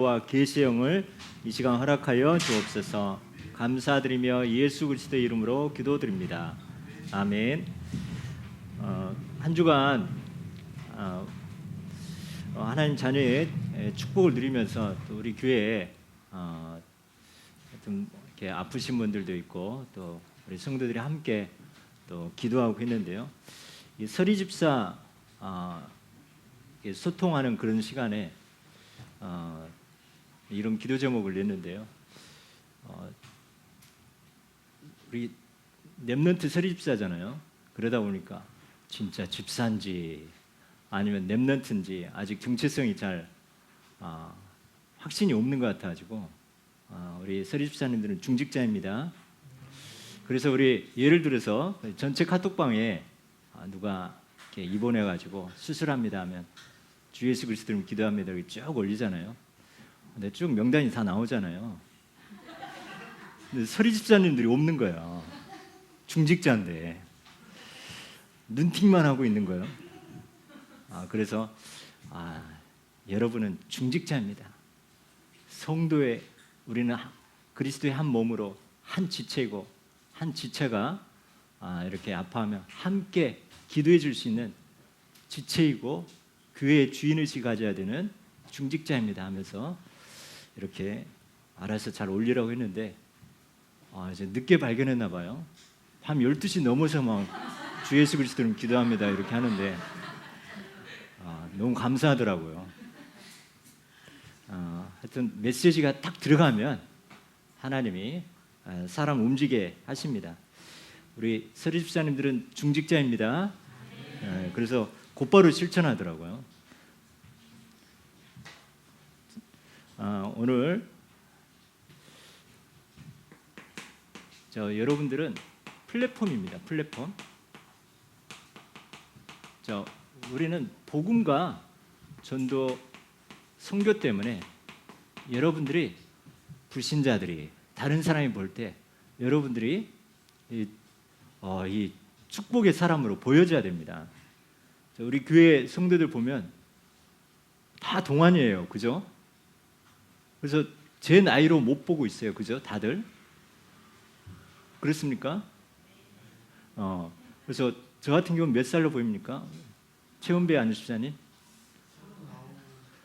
와 계시형을 이 시간 허락하여 주옵소서. 감사드리며 예수 그리스도의 이름으로 기도드립니다. 아멘. 한 주간 하나님 자녀의 축복을 누리면서 또 우리 교회에 좀 이렇게 아프신 분들도 있고 또 우리 성도들이 함께 또 기도하고 있는데요. 이 서리 집사 소통하는 그런 시간에 이런 기도 제목을 냈는데요. 우리 렘넌트 서리 집사잖아요. 그러다 보니까 진짜 집사인지 아니면 렘넌트인지 아직 정체성이 잘 확신이 없는 것 같아가지고 우리 서리 집사님들은 중직자입니다. 그래서 우리 예를 들어서 전체 카톡방에 누가 이렇게 입원해가지고 수술합니다 하면 주 예수 그리스도를 기도합니다 이렇게 쭉 올리잖아요. 근데 쭉 명단이 다 나오잖아요. 근데 서리 집사님들이 없는 거예요. 중직자인데 눈팅만 하고 있는 거예요. 그래서 여러분은 중직자입니다. 성도의 우리는 그리스도의 한 몸으로 한 지체이고 한 지체가 이렇게 아파하면 함께 기도해 줄 수 있는 지체이고 교회의 주인의식을 가져야 되는 중직자입니다 하면서 이렇게 알아서 잘 올리라고 했는데 이제 늦게 발견했나 봐요. 밤 12시 넘어서 막 주 예수 그리스도를 기도합니다 이렇게 하는데 너무 감사하더라고요. 하여튼 메시지가 딱 들어가면 하나님이 사람 움직이게 하십니다. 우리 서리 집사님들은 중직자입니다. 그래서 곧바로 실천하더라고요. 오늘 여러분들은 플랫폼입니다. 플랫폼. 우리는 복음과 전도 선교 때문에 여러분들이 불신자들이 다른 사람이 볼 때 여러분들이 이 축복의 사람으로 보여져야 됩니다. 우리 교회 성도들 보면 다 동안이에요. 그죠? 그래서 제 나이로 못 보고 있어요. 그죠? 다들? 그렇습니까? 그래서 저 같은 경우는 몇 살로 보입니까? 최원배 안수사님?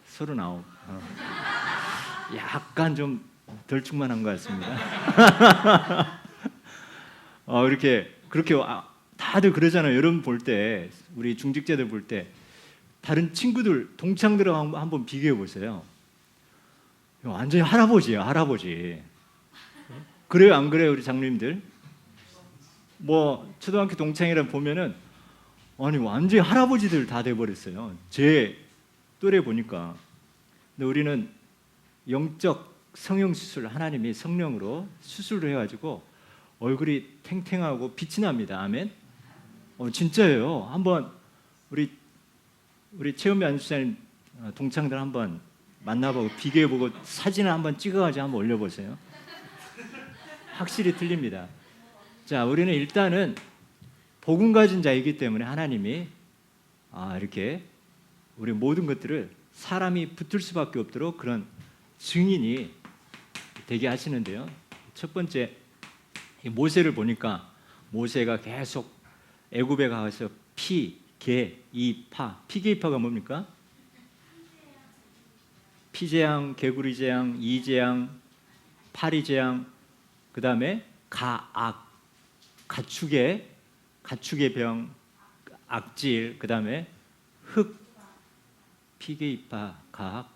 39. 약간 좀 덜 충만한 것 같습니다. 그렇게 다들 그러잖아요. 여러분 볼 때, 우리 중직자들 볼 때 다른 친구들, 동창들하고 한번 비교해 보세요. 완전히 할아버지예요, 할아버지. 그래요, 안 그래요, 우리 장로님들? 뭐 초등학교 동창이라 보면은 완전히 할아버지들 다 돼버렸어요. 제 또래 보니까. 근데 우리는 영적 성령 수술, 하나님이 성령으로 수술을 해가지고 얼굴이 탱탱하고 빛이 납니다. 아멘. 진짜예요. 한번 우리 최은미 안수사님 동창들 한번 만나보고 비교해보고 사진을 한번 찍어가지고 한번 올려보세요. 확실히 틀립니다. 자, 우리는 일단은 복음 가진 자이기 때문에 하나님이 이렇게 우리 모든 것들을 사람이 붙을 수밖에 없도록 그런 증인이 되게 하시는데요. 첫 번째 모세를 보니까 모세가 계속 애굽에 가서 피개이파가 뭡니까? 피재앙, 개구리재앙, 이재앙, 파리재앙, 그 다음에 가축의 병, 악질, 그 다음에 흑, 피개이파, 가학,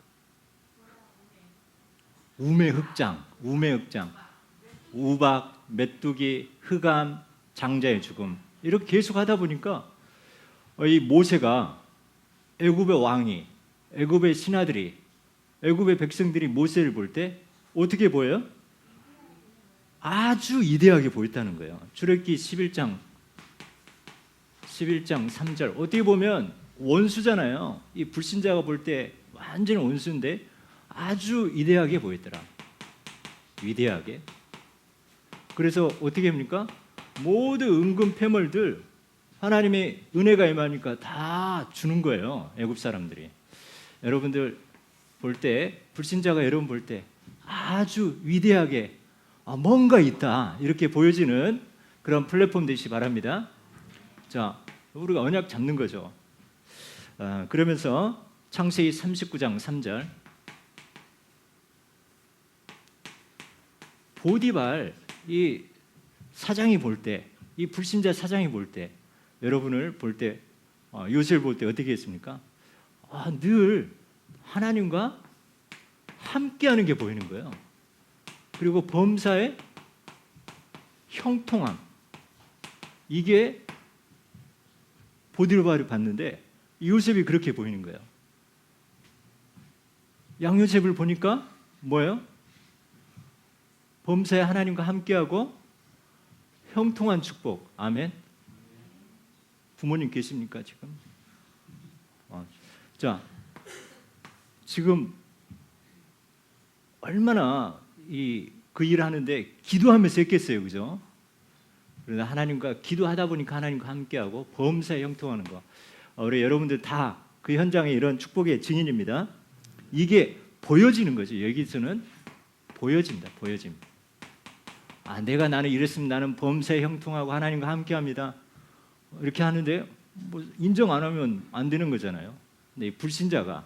우매흑장, 우박, 메뚜기, 흑암, 장자의 죽음 이렇게 계속 하다 보니까 이 모세가 애굽의 왕이, 애굽의 신하들이, 애굽의 백성들이 모세를 볼 때 어떻게 보여요? 아주 이대하게 보였다는 거예요. 출애굽기 11장 3절 어떻게 보면 원수잖아요. 이 불신자가 볼 때 완전히 원수인데 아주 이대하게 보였더라. 위대하게. 그래서 어떻게 합니까? 모든 은금 패물들 하나님의 은혜가 임하니까 다 주는 거예요. 애굽 사람들이. 여러분들 볼 때, 불신자가 여러분 볼 때 아주 위대하게 뭔가 있다 이렇게 보여지는 그런 플랫폼 되시기 바랍니다. 자, 우리가 언약 잡는 거죠. 그러면서 창세기 39장 3절 보디발 이 사장이 볼 때, 이 불신자 사장이 볼 때, 여러분을 볼 때, 요셉을 볼 때 어떻게 했습니까? 늘 하나님과 함께하는 게 보이는 거예요. 그리고 범사의 형통함, 이게 보디발이 봤는데 요셉이 그렇게 보이는 거예요. 양요셉을 보니까 뭐예요? 범사의 하나님과 함께하고 형통한 축복. 아멘. 부모님 계십니까 지금? 자, 지금 얼마나 그 일을 하는데 기도하면서 했겠어요, 그죠? 그러나 하나님과 기도하다 보니까 하나님과 함께하고 범사에 형통하는 거. 우리 여러분들 다 그 현장에 이런 축복의 증인입니다. 이게 보여지는 거죠. 여기서는 보여진다, 보여짐. 나는 이랬으면 나는 범사에 형통하고 하나님과 함께합니다. 이렇게 하는데 뭐 인정 안 하면 안 되는 거잖아요. 근데 이 불신자가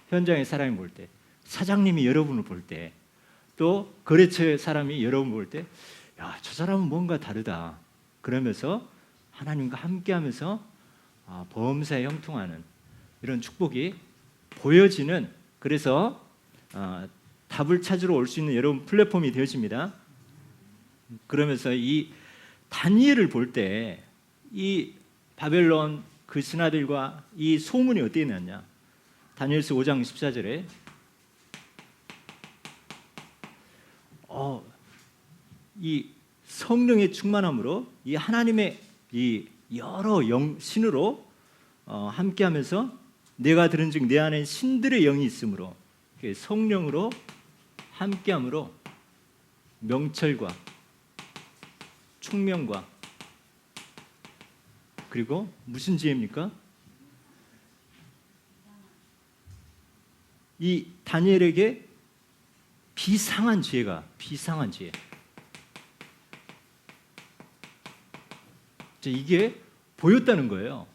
현장의 사람이 볼 때, 사장님이 여러분을 볼 때, 또 거래처의 사람이 여러분을 볼 때, 저 사람은 뭔가 다르다. 그러면서 하나님과 함께하면서 범사에 형통하는 이런 축복이 보여지는, 그래서 답을 찾으러 올 수 있는 여러분 플랫폼이 되어집니다. 그러면서 이 다니엘을 볼 때 이 바벨론 그 신하들과 이 소문이 어떻게 났냐? 다니엘서 5장 14절에 이 성령의 충만함으로 이 하나님의 이 여러 신으로 함께하면서 내가 들은즉 내 안에 신들의 영이 있으므로 성령으로 함께함으로 명철과 총명과 그리고 무슨 지혜입니까? 이 다니엘에게 비상한 지혜. 이게 보였다는 거예요.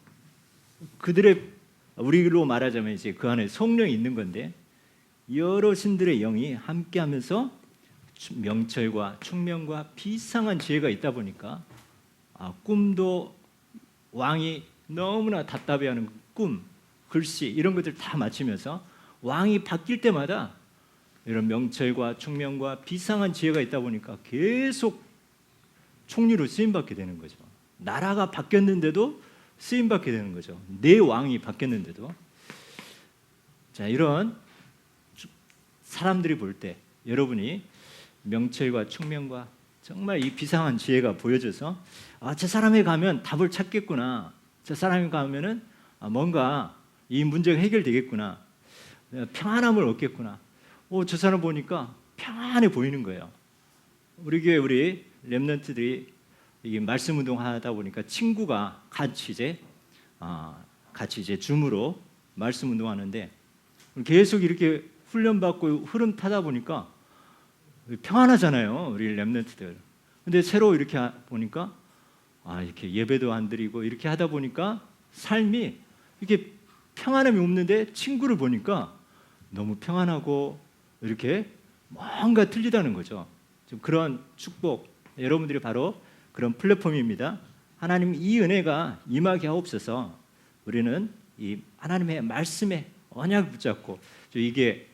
그들의, 우리로 말하자면 이제 그 안에 성령이 있는 건데 여러 신들의 영이 함께하면서 명철과 총명과 비상한 지혜가 있다 보니까 꿈도 왕이 너무나 답답해하는 꿈, 글씨 이런 것들 다 맞추면서 왕이 바뀔 때마다 이런 명철과 총명과 비상한 지혜가 있다 보니까 계속 총리로 쓰임받게 되는 거죠. 나라가 바뀌었는데도 쓰임받게 되는 거죠. 내 왕이 바뀌었는데도. 자, 이런 사람들이 볼 때 여러분이 명철과 총명과 정말 이 비상한 지혜가 보여져서 저 사람에 가면 답을 찾겠구나. 저 사람에 가면은 뭔가 이 문제가 해결되겠구나. 평안함을 얻겠구나. 저 사람 보니까 평안해 보이는 거예요. 우리 교회 우리 렘넌트들이 이 말씀 운동하다 보니까 친구가 같이 이제 줌으로 말씀 운동하는데 계속 이렇게 훈련받고 흐름 타다 보니까 평안하잖아요, 우리 렘넌트들. 근데 새로 이렇게 보니까 이렇게 예배도 안 드리고 이렇게 하다 보니까 삶이 이렇게 평안함이 없는데 친구를 보니까 너무 평안하고 이렇게 뭔가 틀리다는 거죠. 좀 그런 축복, 여러분들이 바로 그런 플랫폼입니다. 하나님 이 은혜가 임하게 하옵소서. 우리는 이 하나님의 말씀에 언약을 붙잡고 이게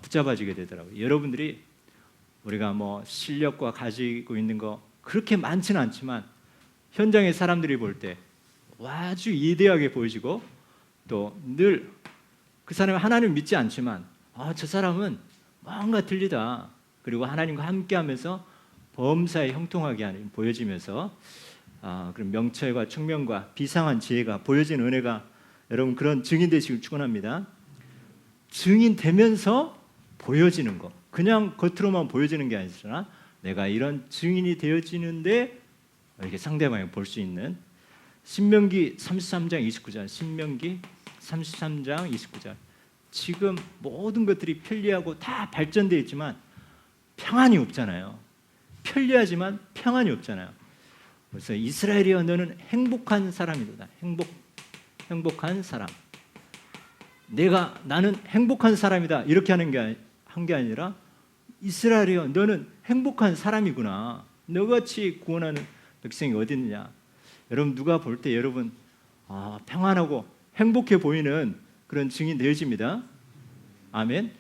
붙잡아지게 되더라고요. 여러분들이 우리가 뭐 실력과 가지고 있는 거 그렇게 많지는 않지만 현장의 사람들이 볼 때 아주 위대하게 보이시고 또 늘 그 사람이 하나님을 믿지 않지만 저 사람은 뭔가 틀리다. 그리고 하나님과 함께하면서 범사에 형통하게 하는 보여지면서 그런 명철과 총명과 비상한 지혜가 보여지는 은혜가 여러분 그런 증인 되시길 축원합니다. 증인 되면서 보여지는 거, 그냥 겉으로만 보여지는 게 아니라 내가 이런 증인이 되어지는데 이렇게 상대방이 볼 수 있는 신명기 33장 29절, 신명기 33장 29절. 지금 모든 것들이 편리하고 다 발전되어 있지만 평안이 없잖아요. 편리하지만 평안이 없잖아요. 그래서 이스라엘이여 너는 행복한 사람이다. 행복한 사람. 나는 행복한 사람이다. 이렇게 한 게 아니라 이스라엘이여 너는 행복한 사람이구나. 너같이 구원하는 백성이 어디 있느냐. 여러분 누가 볼 때 여러분 평안하고 행복해 보이는 그런 증인 되어집니다. 아멘.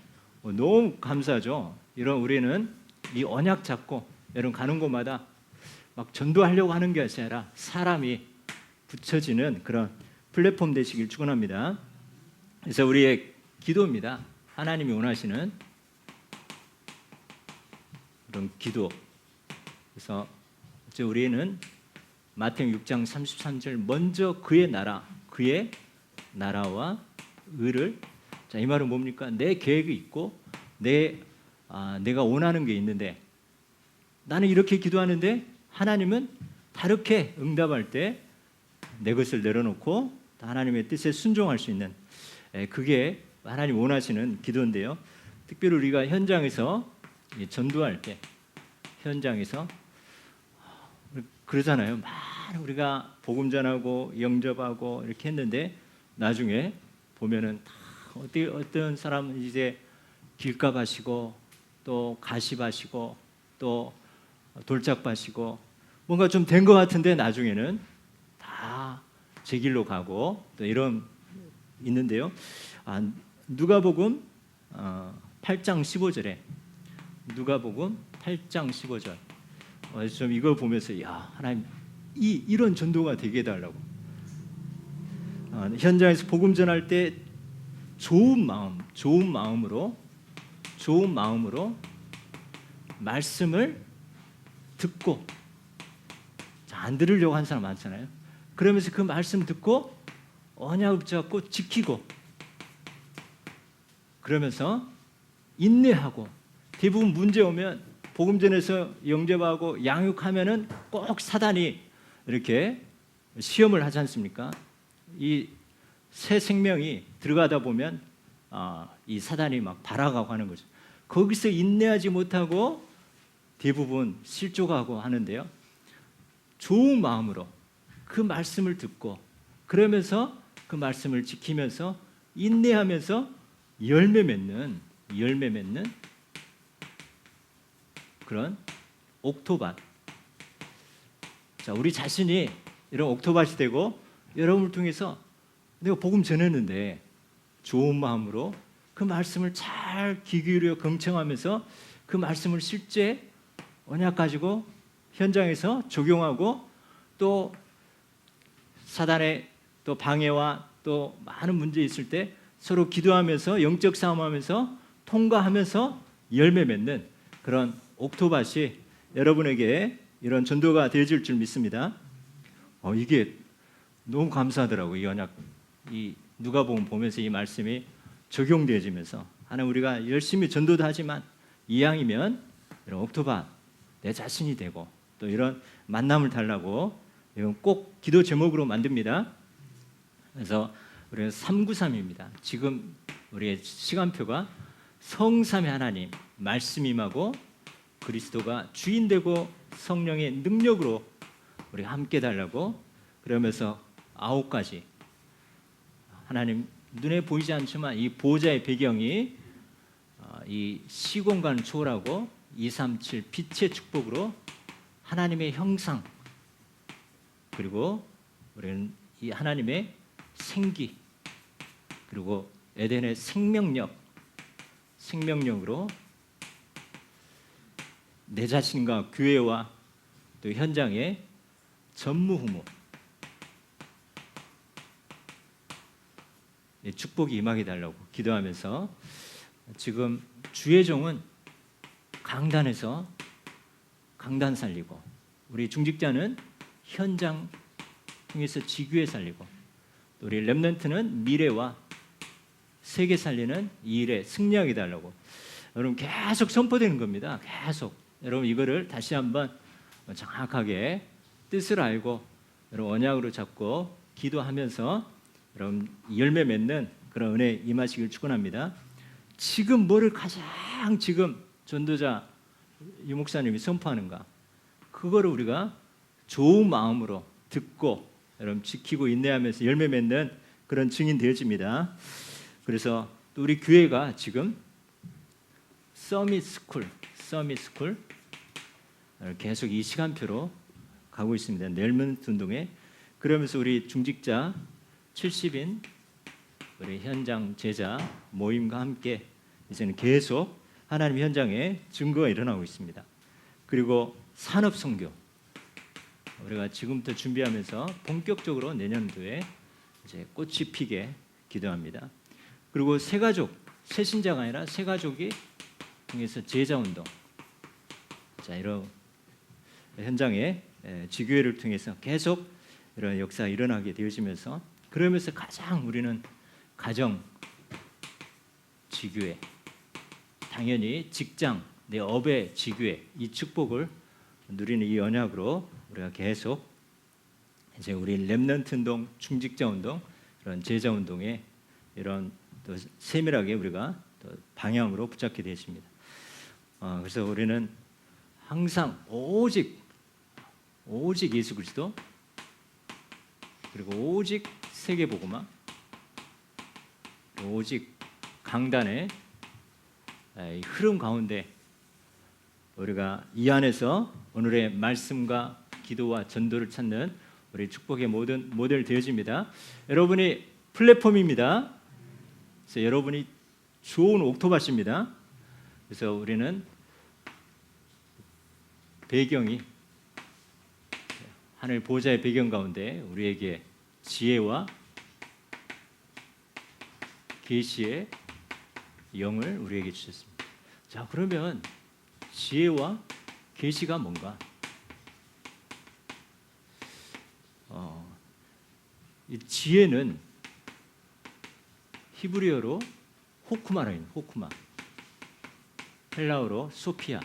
너무 감사하죠. 이런 우리는 이 언약 잡고 여러분 가는 곳마다 막 전도하려고 하는 게 아니라 사람이 붙여지는 그런 플랫폼 되시길 축원합니다. 그래서 우리의 기도입니다. 하나님이 원하시는 그런 기도. 그래서 이제 우리는 마태복음 6장 33절 먼저 그의 나라와 의를. 자, 이 말은 뭡니까? 내 계획이 있고 내가 원하는 게 있는데 나는 이렇게 기도하는데 하나님은 다르게 응답할 때 내 것을 내려놓고 하나님의 뜻에 순종할 수 있는 그게 하나님 원하시는 기도인데요. 특별히 우리가 현장에서 전도할 때 현장에서 그러잖아요. 많은 우리가 복음 전하고 영접하고 이렇게 했는데 나중에 보면은 다 어떤 사람은 이제 길가 바시고 또 가시 바시고 또 돌짝 바시고 뭔가 좀 된 것 같은데 나중에는 다 제 길로 가고 또 이런 있는데요. 누가복음 8장 15절에 누가복음 8장 15절 좀 이걸 보면서 야 하나님 이런 전도가 되게 해달라고. 현장에서 복음 전할 때 좋은 마음으로 말씀을 듣고 안 들으려고 하는 사람 많잖아요. 그러면서 그 말씀 듣고 언약을 붙잡고 지키고 그러면서 인내하고 대부분 문제 오면 복음 전에서 영접하고 양육하면은 꼭 사단이 이렇게 시험을 하지 않습니까? 이 새 생명이 들어가다 보면 이 사단이 막 발아가고 하는 거죠. 거기서 인내하지 못하고 대부분 실족하고 하는데요. 좋은 마음으로 그 말씀을 듣고 그러면서 그 말씀을 지키면서 인내하면서 열매 맺는 그런 옥토밭. 자, 우리 자신이 이런 옥토밭이 되고 여러분을 통해서 내가 복음 전했는데 좋은 마음으로 그 말씀을 잘 귀 기울여 경청하면서 그 말씀을 실제 언약 가지고 현장에서 적용하고 또 사단의 또 방해와 또 많은 문제 있을 때 서로 기도하면서 영적 싸움하면서 통과하면서 열매 맺는 그런 옥토밭이 여러분에게 이런 전도가 되어질 줄 믿습니다. 이게 너무 감사하더라고요. 이 언약, 이 누가복음 보면서 이 말씀이 적용되어지면서 하나님 우리가 열심히 전도도 하지만 이왕이면 이런 옥토밭 내 자신이 되고 또 이런 만남을 달라고 이건 꼭 기도 제목으로 만듭니다. 그래서 우리는 393입니다. 지금 우리의 시간표가 성삼의 하나님 말씀 임하고 그리스도가 주인 되고 성령의 능력으로 우리가 함께 달라고 그러면서 9가지 하나님 눈에 보이지 않지만 이 보호자의 배경이 이 시공간을 초월하고 237 빛의 축복으로 하나님의 형상 그리고 우리는 이 하나님의 생기 그리고 에덴의 생명력으로 내 자신과 교회와 또 현장에 전무후무 축복이 임하게 달라고 기도하면서 지금 주의 종은 강단에서 강단 살리고 우리 중직자는 현장 통해서 지교회 살리고 또 우리 렘넌트는 미래와 세계 살리는 이 일에 승리하게 달라고 여러분 계속 선포되는 겁니다. 계속 여러분 이거를 다시 한번 정확하게 뜻을 알고 여러분 언약으로 잡고 기도하면서 여러분 열매 맺는 그런 그런 은혜 임하시길 축원합니다. 지금 뭐를 가장 지금 전도자 유 목사님이 선포하는가, 그거를 우리가 좋은 마음으로 듣고 여러분 지키고 인내하면서 열매 맺는 그런 증인 되어집니다. 그래서 또 우리 교회가 지금 서밋 스쿨 계속 이 시간표로 가고 있습니다. 넬먼트 운동에. 그러면서 우리 중직자 70인 우리 현장 제자 모임과 함께 이제는 계속 하나님 현장에 증거가 일어나고 있습니다. 그리고 산업 선교 우리가 지금부터 준비하면서 본격적으로 내년도에 이제 꽃이 피게 기도합니다. 그리고 새가족, 새신자가 아니라 새가족이 통해서 제자 운동, 자 이런 현장에 지교회를 통해서 계속 이런 역사가 일어나게 되어지면서, 그러면서 가장 우리는 가정 지교회, 당연히 직장 내 업의 지교회, 이 축복을 누리는 이 언약으로 우리가 계속 이제 우리 렘넌트 운동, 중직자 운동, 이런 제자 운동에 이런 또 세밀하게 우리가 또 방향으로 붙잡게 되십니다. 그래서 우리는 항상 오직 예수 그리스도, 그리고 오직 세계복음화, 오직 강단의 흐름 가운데 우리가 이 안에서 오늘의 말씀과 기도와 전도를 찾는 우리 축복의 모든 모델 되어집니다. 여러분이 플랫폼입니다. 그래서 여러분이 좋은 옥토밭입니다. 그래서 우리는 배경이 하늘 보좌의 배경 가운데 우리에게 지혜와 계시의 영을 우리에게 주셨습니다. 자, 그러면 지혜와 계시가 뭔가? 이 지혜는 히브리어로 호쿠마라는 호쿠마, 헬라어로 소피아.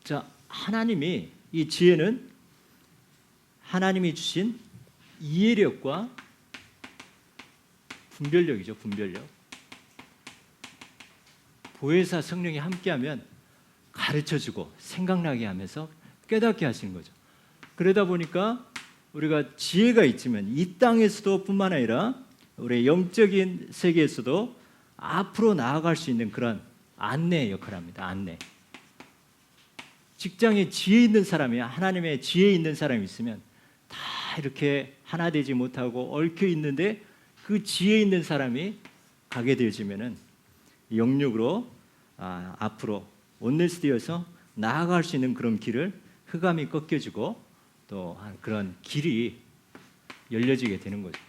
자, 하나님이 이 지혜는 하나님이 주신 이해력과 분별력이죠. 분별력. 보혜사 성령이 함께하면 가르쳐주고 생각나게 하면서 깨닫게 하시는 거죠. 그러다 보니까 우리가 지혜가 있지만 이 땅에서도 뿐만 아니라 우리 영적인 세계에서도 앞으로 나아갈 수 있는 그런 안내 역할을 합니다. 안내. 직장에 지혜 있는 사람이, 하나님의 지혜 있는 사람이 있으면 다 이렇게 하나 되지 못하고 얽혀 있는데, 그 지혜 있는 사람이 가게 되어지면은 영육으로 앞으로 온네스 되어서 나아갈 수 있는 그런 길을 흑암이 꺾여지고 또 그런 길이 열려지게 되는 거죠.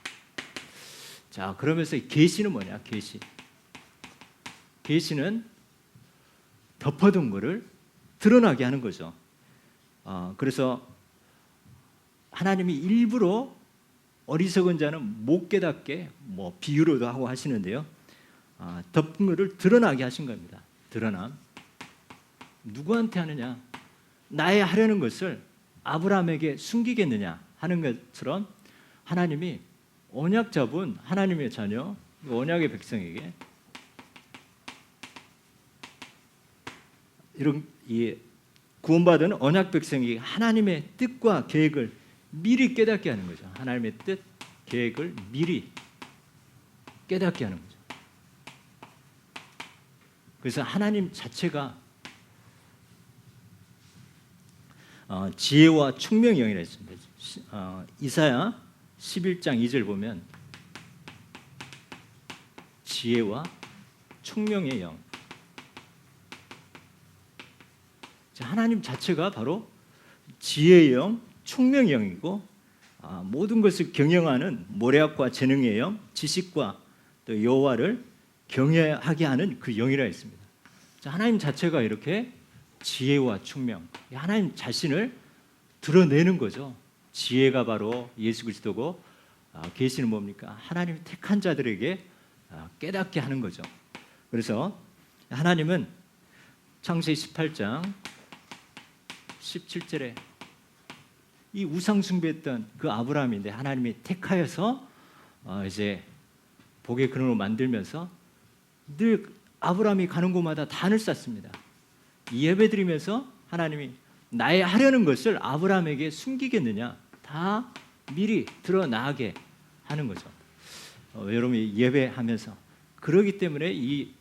자, 그러면서 계시는 뭐냐? 계시는 덮어둔 거를 드러나게 하는 거죠. 그래서 하나님이 일부러 어리석은 자는 못 깨닫게 비유로도 하고 하시는데요. 덮은 거를 드러나게 하신 겁니다. 드러남. 누구한테 하느냐? 나의 하려는 것을 아브라함에게 숨기겠느냐 하는 것처럼 하나님이 언약 잡은 하나님의 자녀, 언약의 백성에게 이런 이 구원받은 언약 백성이 하나님의 뜻과 계획을 미리 깨닫게 하는 거죠. 하나님의 뜻, 계획을 미리 깨닫게 하는 거죠. 그래서 하나님 자체가 지혜와 총명의 영이라 했습니다. 이사야 11장 2절 보면 지혜와 총명의 영. 하나님 자체가 바로 지혜의 영, 총명의 영이고, 모든 것을 경영하는 모략과 재능의 영, 지식과 또 여호와를 경외하게 하는 그 영이라 했습니다. 하나님 자체가 이렇게 지혜와 총명, 하나님 자신을 드러내는 거죠. 지혜가 바로 예수 그리스도고, 계시는 뭡니까? 하나님이 택한 자들에게 깨닫게 하는 거죠. 그래서 하나님은 창세기 18장 17절에 이 우상 숭배했던 그 아브라함인데 하나님이 택하여서 이제 복의 근원으로 만들면서 늘 아브라함이 가는 곳마다 단을 쌓습니다. 예배드리면서 하나님이 나의 하려는 것을 아브라함에게 숨기겠느냐, 다 미리 드러나게 하는 거죠. 여러분이 예배하면서. 그러기 때문에 이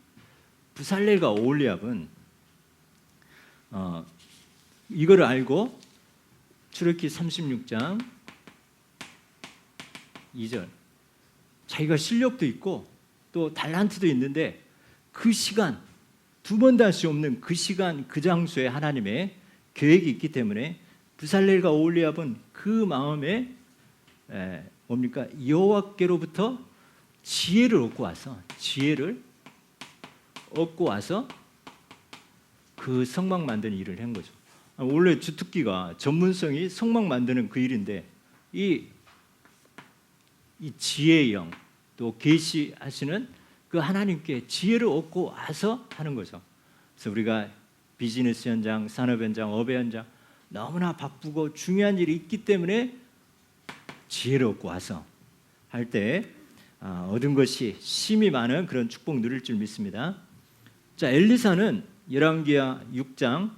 부살렐과 오홀리압은 이거를 알고 출애굽기 36장 2절, 자기가 실력도 있고 또 달란트도 있는데 그 시간, 두 번도 할 수 없는 그 시간, 그 장소에 하나님의 계획이 있기 때문에 부살렐과 오홀리압은 그 마음에 뭡니까? 여호와께로부터 지혜를 얻고 와서 그 성막 만드는 일을 한 거죠. 원래 주특기가 전문성이 성막 만드는 그 일인데 이 지혜의 영, 또 계시하시는 그 하나님께 지혜를 얻고 와서 하는 거죠. 그래서 우리가 비즈니스 현장, 산업 현장, 업의 현장 너무나 바쁘고 중요한 일이 있기 때문에 지혜를 얻고 와서 할 때 얻은 것이 심히 많은 그런 축복 누릴 줄 믿습니다. 자, 엘리사는 열왕기하 6장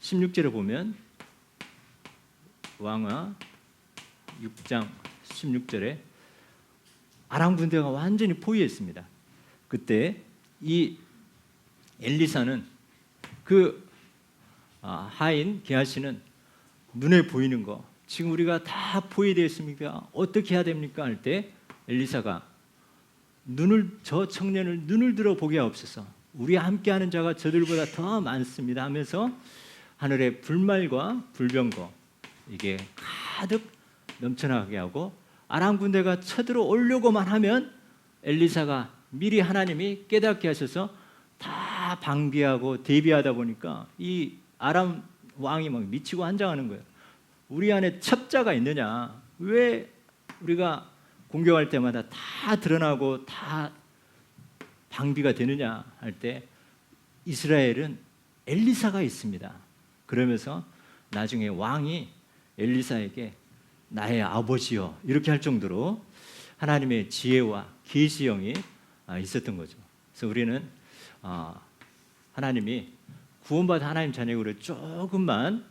16절에 보면, 왕하 6장 16절에 아람 군대가 완전히 포위했습니다. 그때 이 엘리사는 그 하인 게하시는 눈에 보이는 거, 지금 우리가 다 포위되어 있습니까? 어떻게 해야 됩니까? 할 때 엘리사가 저 청년을 눈을 들어 보게 하옵소서. 우리와 함께하는 자가 저들보다 더 많습니다 하면서 하늘에 불말과 불병거 이게 가득 넘쳐나게 하고, 아람 군대가 쳐들어오려고만 하면 엘리사가 미리 하나님이 깨닫게 하셔서 다 방비하고 대비하다 보니까 이 아람 왕이 막 미치고 환장하는 거예요. 우리 안에 첩자가 있느냐? 왜 우리가 공격할 때마다 다 드러나고 다 방비가 되느냐 할 때 이스라엘은 엘리사가 있습니다. 그러면서 나중에 왕이 엘리사에게 나의 아버지여 이렇게 할 정도로 하나님의 지혜와 계시형이 있었던 거죠. 그래서 우리는 하나님이 구원받은 하나님 자녀를 조금만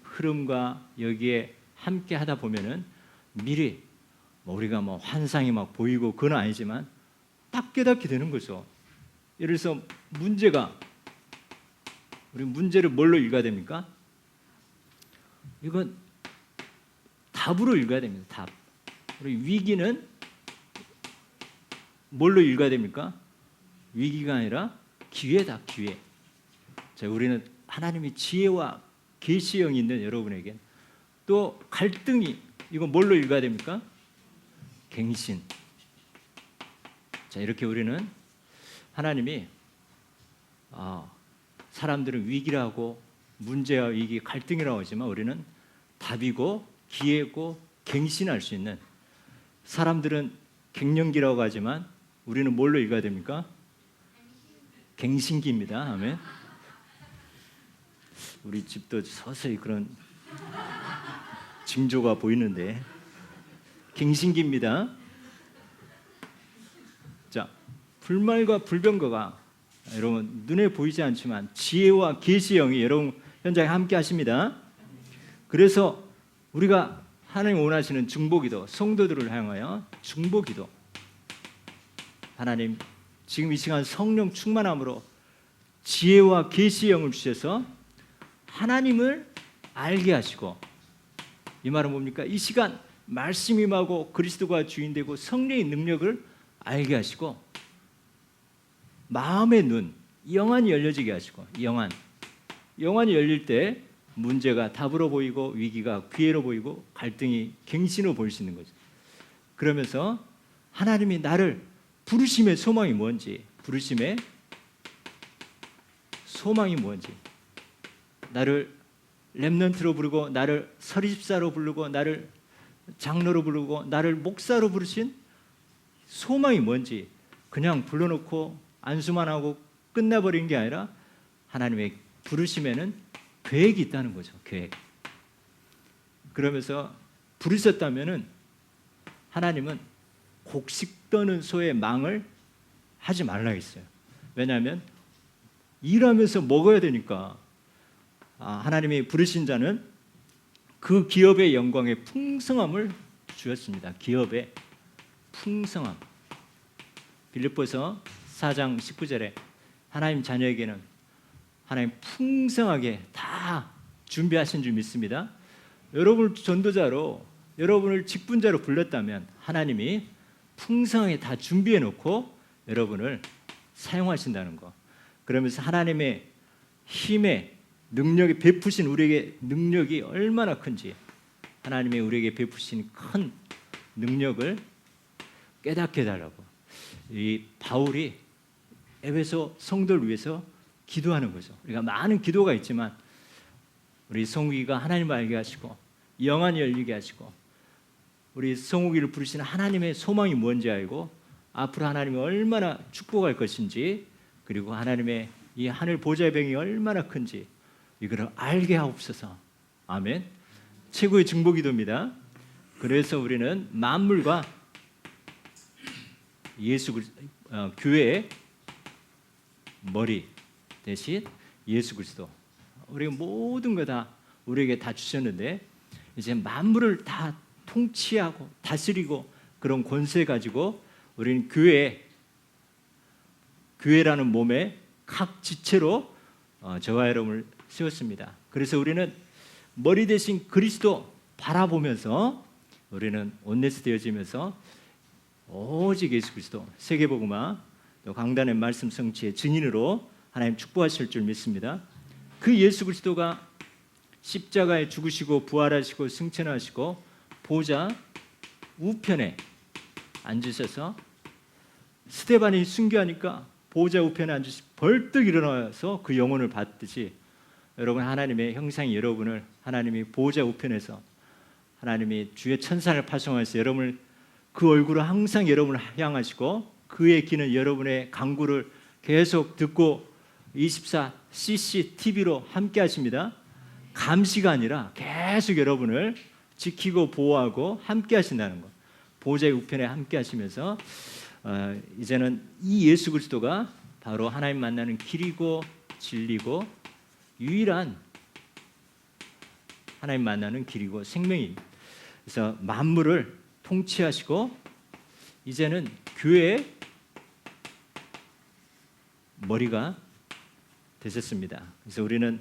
흐름과 여기에 함께 하다 보면은 미리 우리가 환상이 막 보이고 그건 아니지만 딱 깨닫게 되는 거죠. 예를 들어서 우리 문제를 뭘로 읽어야 됩니까? 이건 답으로 읽어야 됩니다. 답. 우리 위기는 뭘로 읽어야 됩니까? 위기가 아니라 기회다, 기회. 자, 우리는 하나님의 지혜와 계시형이 있는 여러분에게, 또 갈등이, 이거 뭘로 읽어야 됩니까? 갱신. 자, 이렇게 우리는 하나님이 사람들은 위기라고, 문제와 위기, 갈등이라고 하지만 우리는 답이고 기회고 갱신할 수 있는, 사람들은 갱년기라고 하지만 우리는 뭘로 읽어야 됩니까? 갱신기입니다. 아멘. 우리 집도 서서히 그런 징조가 보이는데 갱신기입니다. 자, 불말과 불병거가 여러분 눈에 보이지 않지만 지혜와 계시형이 여러분 현장에 함께 하십니다. 그래서 우리가 하나님 원하시는 중보기도, 성도들을 향하여 중보기도, 하나님 지금 이 시간 성령 충만함으로 지혜와 계시형을 주셔서 하나님을 알게 하시고, 이 말은 뭡니까? 이 시간 말씀 임하고 그리스도가 주인되고 성령의 능력을 알게 하시고, 마음의 눈, 영안이 열려지게 하시고, 영안이 열릴 때 문제가 답으로 보이고 위기가 기회로 보이고 갈등이 갱신으로 보일 수 있는 거죠. 그러면서 하나님이 나를 부르심의 소망이 뭔지, 나를 렘넌트로 부르고 나를 서리집사로 부르고 나를 장로로 부르고 나를 목사로 부르신 소망이 뭔지, 그냥 불러놓고 안수만 하고 끝나버린 게 아니라 하나님의 부르심에는 계획이 있다는 거죠. 계획. 그러면서 부르셨다면은 하나님은 곡식 떠는 소의 망을 하지 말라 했어요. 왜냐하면 일하면서 먹어야 되니까. 하나님이 부르신 자는 그 기업의 영광에 풍성함을 주었습니다. 기업의 풍성함. 빌립보서 4장 19절에 하나님 자녀에게는 하나님 풍성하게 다 준비하신 줄 믿습니다. 여러분을 전도자로, 여러분을 직분자로 불렀다면 하나님이 풍성하게 다 준비해 놓고 여러분을 사용하신다는 거. 그러면서 하나님의 힘에 능력이 베푸신 우리에게 능력이 얼마나 큰지, 하나님이 우리에게 베푸신 큰 능력을 깨닫게 해달라고 이 바울이 에베소 성도를 위해서 기도하는 거죠. 우리가 많은 기도가 있지만 우리 성욱이가 하나님을 알게 하시고 영안이 열리게 하시고 우리 성욱이를 부르시는 하나님의 소망이 뭔지 알고 앞으로 하나님이 얼마나 축복할 것인지, 그리고 하나님의 이 하늘 보좌의 병이 얼마나 큰지 이거를 알게 하옵소서. 아멘. 최고의 중보기도입니다. 그래서 우리는 만물과 예수 교회의 머리 대신 예수 그리스도, 우리 모든 거 다 우리에게 다 주셨는데 이제 만물을 다 통치하고 다스리고 그런 권세 가지고 우리는 교회라는 몸의 각 지체로 저와 여러분을 세웠습니다. 그래서 우리는 머리 대신 그리스도 바라보면서 우리는 온네스 되어지면서 오직 예수 그리스도 세계복음화 또 강단의 말씀 성취의 증인으로 하나님 축복하실 줄 믿습니다. 그 예수 그리스도가 십자가에 죽으시고 부활하시고 승천하시고 보좌 우편에 앉으셔서 스데반이 순교하니까 보좌 우편에 앉으시 벌떡 일어나서 그 영혼을 받듯이 여러분 하나님의 형상이 여러분을 하나님이 보좌 우편에서 하나님이 주의 천사를 파송하셔서 여러분을 그 얼굴을 항상 여러분을 향하시고 그의 귀는 여러분의 간구를 계속 듣고 24 CCTV로 함께 하십니다. 감시가 아니라 계속 여러분을 지키고 보호하고 함께 하신다는 것. 보좌의 우편에 함께 하시면서 이제는 이 예수 그리스도가 바로 하나님 만나는 길이고 진리고 유일한 하나님 만나는 길이고 생명입니다. 그래서 만물을 통치하시고 이제는 교회의 머리가 되셨습니다. 그래서 우리는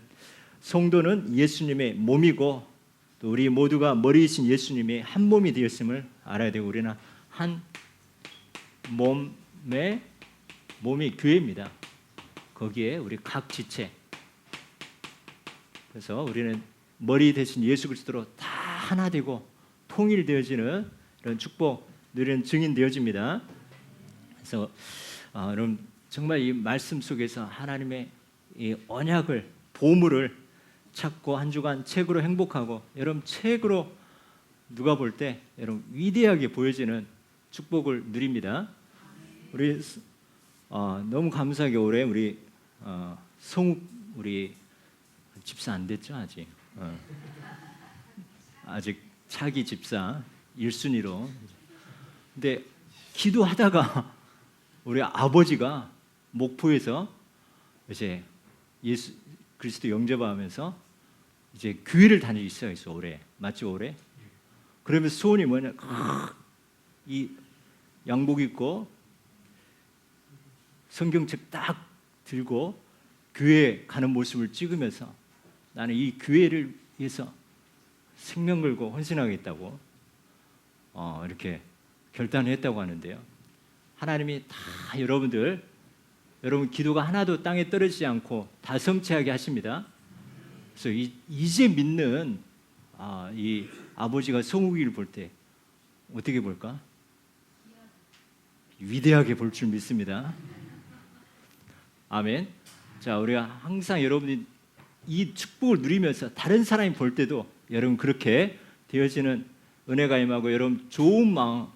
성도는 예수님의 몸이고 또 우리 모두가 머리이신 예수님의 한 몸이 되었음을 알아야 되고 우리는 한 몸이 교회입니다. 거기에 우리 각 지체, 그래서 우리는 머리 대신 예수 그리스도로 다 하나 되고 통일되어지는 이런 축복 누리는 증인 되어집니다. 그래서 여러분 정말 이 말씀 속에서 하나님의 이 언약을 보물을 찾고 한 주간 책으로 행복하고 여러분 책으로 누가 볼 때 여러분 위대하게 보여지는 축복을 누립니다. 우리 너무 감사하게 올해 우리 성욱 우리 집사 안 됐죠 아직. 아직 차기 집사 1순위로. 근데 기도하다가 우리 아버지가 목포에서 이제 예수 그리스도 영접하면서 이제 교회를 다니기 시작했어 올해. 맞죠 올해? 그러면서 소원이 뭐냐? 이 양복 입고 성경책 딱 들고 교회 가는 모습을 찍으면서 나는 이 교회를 위해서 생명 걸고 헌신하겠다고 이렇게 결단을 했다고 하는데요. 하나님이 다 여러분 기도가 하나도 땅에 떨어지지 않고 다 성취하게 하십니다. 그래서 이제 믿는 이 아버지가 성욱이를 볼 때 어떻게 볼까? 위대하게 볼 줄 믿습니다. 아멘. 자, 우리가 항상 여러분이 이 축복을 누리면서 다른 사람이 볼 때도 여러분 그렇게 되어지는 은혜가 임하고 여러분 좋은 마음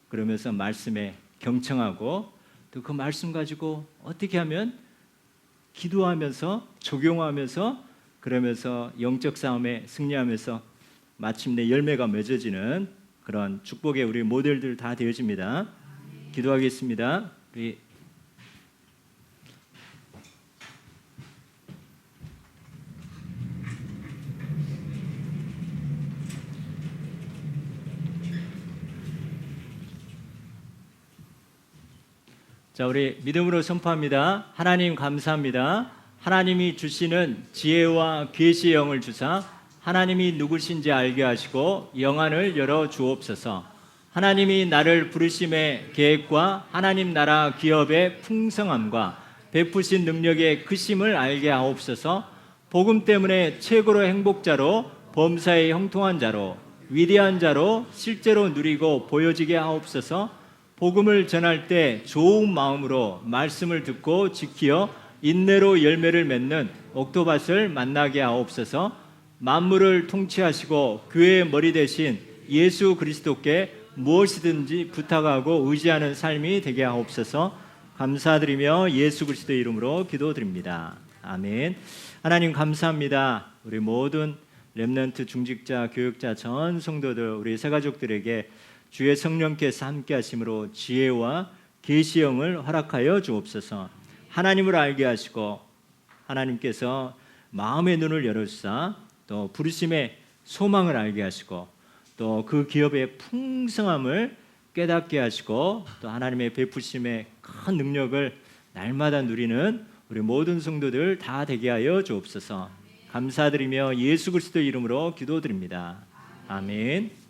그러면서 말씀에 경청하고 또 그 말씀 가지고 어떻게 하면 기도하면서 적용하면서 그러면서 영적 싸움에 승리하면서 마침내 열매가 맺어지는 그런 축복의 우리 모델들 다 되어집니다. 기도하겠습니다. 우리 자, 우리 믿음으로 선포합니다. 하나님 감사합니다. 하나님이 주시는 지혜와 계시의 영을 주사 하나님이 누구신지 알게 하시고 영안을 열어 주옵소서. 하나님이 나를 부르심의 계획과 하나님 나라 기업의 풍성함과 베푸신 능력의 크심을 알게 하옵소서. 복음 때문에 최고로 행복자로, 범사에 형통한 자로, 위대한 자로 실제로 누리고 보여지게 하옵소서. 복음을 전할 때 좋은 마음으로 말씀을 듣고 지키어 인내로 열매를 맺는 옥토밭을 만나게 하옵소서. 만물을 통치하시고 교회의 머리 대신 예수 그리스도께 무엇이든지 부탁하고 의지하는 삶이 되게 하옵소서. 감사드리며 예수 그리스도의 이름으로 기도드립니다. 아멘. 하나님 감사합니다. 우리 모든 렘넌트 중직자, 교육자, 전 성도들, 우리 새가족들에게 주의 성령께서 함께 하심으로 지혜와 계시의 영을 허락하여 주옵소서. 하나님을 알게 하시고 하나님께서 마음의 눈을 열어주사 또 부르심의 소망을 알게 하시고 또 그 기업의 풍성함을 깨닫게 하시고 또 하나님의 베푸심의 큰 능력을 날마다 누리는 우리 모든 성도들 다 되게 하여 주옵소서. 감사드리며 예수 그리스도의 이름으로 기도드립니다. 아멘.